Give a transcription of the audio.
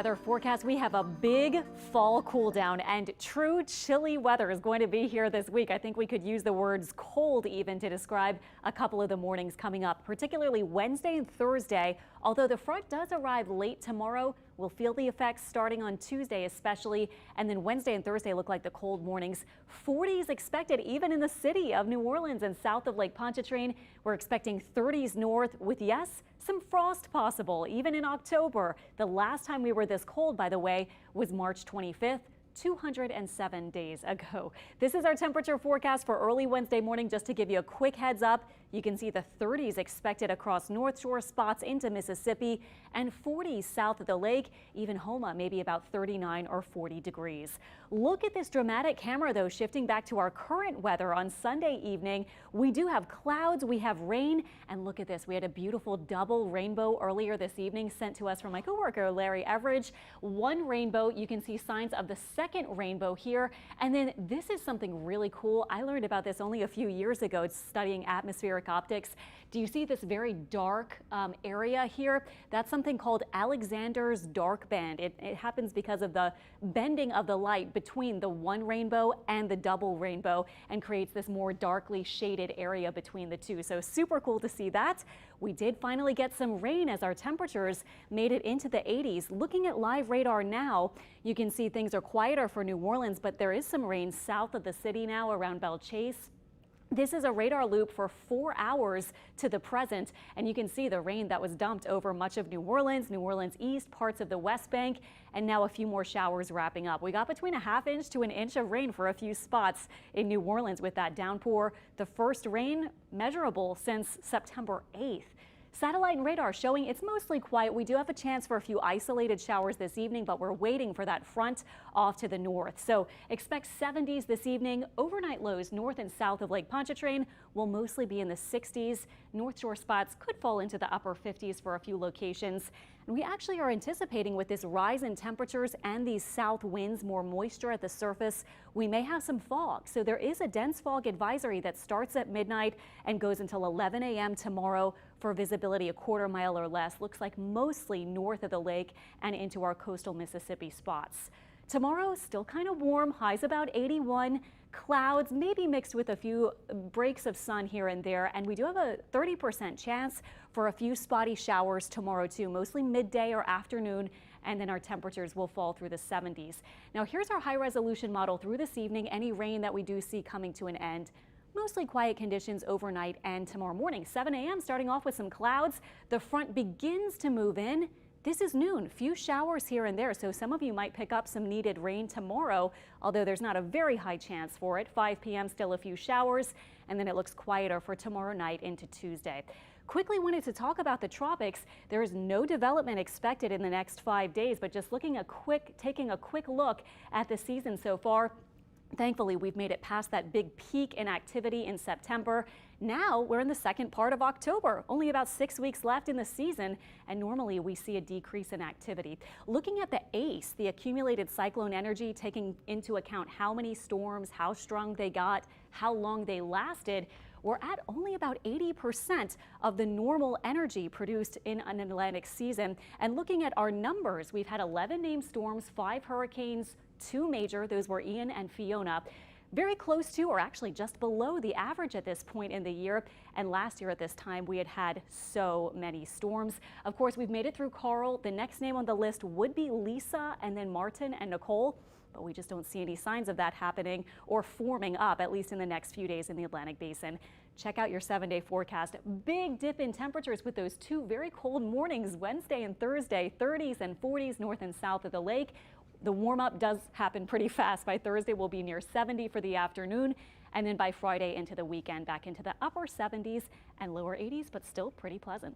Weather forecast, we have a big fall cool down and true chilly weather is going to be here this week. I think we could use the words cold even to describe a couple of the mornings coming up, particularly Wednesday and Thursday. Although the front does arrive late tomorrow, we'll feel the effects starting on Tuesday especially, and then Wednesday and Thursday look like the cold mornings. 40s expected even in the city of New Orleans and south of Lake Pontchartrain. We're expecting 30s north with, yes, some frost possible even in October. The last time we were this cold, by the way, was March 25th. 207 days ago. This is our temperature forecast for early Wednesday morning. Just to give you a quick heads up, you can see the 30s expected across North Shore spots into Mississippi and 40s south of the lake. Even Homa, maybe about 39 or 40 degrees. Look at this dramatic camera, though, shifting back to our current weather on Sunday evening. We do have clouds, we have rain, and look at this. We had a beautiful double rainbow earlier this evening sent to us from my coworker, Larry Everidge. One rainbow, you can see signs of the second rainbow here. And then this is something really cool. I learned about this only a few years ago studying atmospheric optics. Do you see this very dark area here? That's something called Alexander's dark band. It happens because of the bending of the light between the one rainbow and the double rainbow and creates this more darkly shaded area between the two. So super cool to see that. We did finally get some rain as our temperatures made it into the 80s. Looking at live radar now, you can see things are quieter for New Orleans, but there is some rain south of the city now around Belle Chase. This is a radar loop for 4 hours to the present, and you can see the rain that was dumped over much of New Orleans East, parts of the West Bank, and now a few more showers wrapping up. We got between a ½ inch to an inch of rain for a few spots in New Orleans with that downpour. The first rain measurable since September 8th. Satellite and radar showing it's mostly quiet. We do have a chance for a few isolated showers this evening, but we're waiting for that front off to the north. So expect 70s this evening. Overnight lows north and south of Lake Pontchartrain will mostly be in the 60s. North Shore spots could fall into the upper 50s for a few locations. And we actually are anticipating with this rise in temperatures and these south winds, more moisture at the surface, we may have some fog. So there is a dense fog advisory that starts at midnight and goes until 11 a.m. tomorrow for visibility a quarter mile or less. Looks like mostly north of the lake and into our coastal Mississippi spots. Tomorrow, still kind of warm, highs about 81. Clouds, maybe mixed with a few breaks of sun here and there. And we do have a 30% chance for a few spotty showers tomorrow, too, mostly midday or afternoon. And then our temperatures will fall through the 70s. Now, here's our high resolution model through this evening. Any rain that we do see coming to an end. Mostly quiet conditions overnight and tomorrow morning. 7 a.m. starting off with some clouds. The front begins to move in. This is noon, few showers here and there, so some of you might pick up some needed rain tomorrow, although there's not a very high chance for it. 5 p.m. still a few showers, and then it looks quieter for tomorrow night into Tuesday. Quickly wanted to talk about the tropics. There is no development expected in the next 5 days, but just taking a quick look at the season so far. Thankfully, we've made it past that big peak in activity in September. Now we're in the second part of October, only about 6 weeks left in the season, and normally we see a decrease in activity. Looking at the ACE, the accumulated cyclone energy, taking into account how many storms, how strong they got, how long they lasted, we're at only about 80% of the normal energy produced in an Atlantic season. And looking at our numbers, we've had 11 named storms, 5 hurricanes, 2 major, those were Ian and Fiona. Very close to, or actually just below the average at this point in the year. And last year at this time, we had so many storms. Of course, we've made it through Carl. The next name on the list would be Lisa, and then Martin and Nicole. But we just don't see any signs of that happening or forming up, at least in the next few days in the Atlantic Basin. Check out your 7-day forecast. Big dip in temperatures with those 2 very cold mornings, Wednesday and Thursday, 30s and 40s north and south of the lake. The warm up does happen pretty fast. By Thursday, we'll be near 70 for the afternoon. And then by Friday into the weekend, back into the upper 70s and lower 80s, but still pretty pleasant.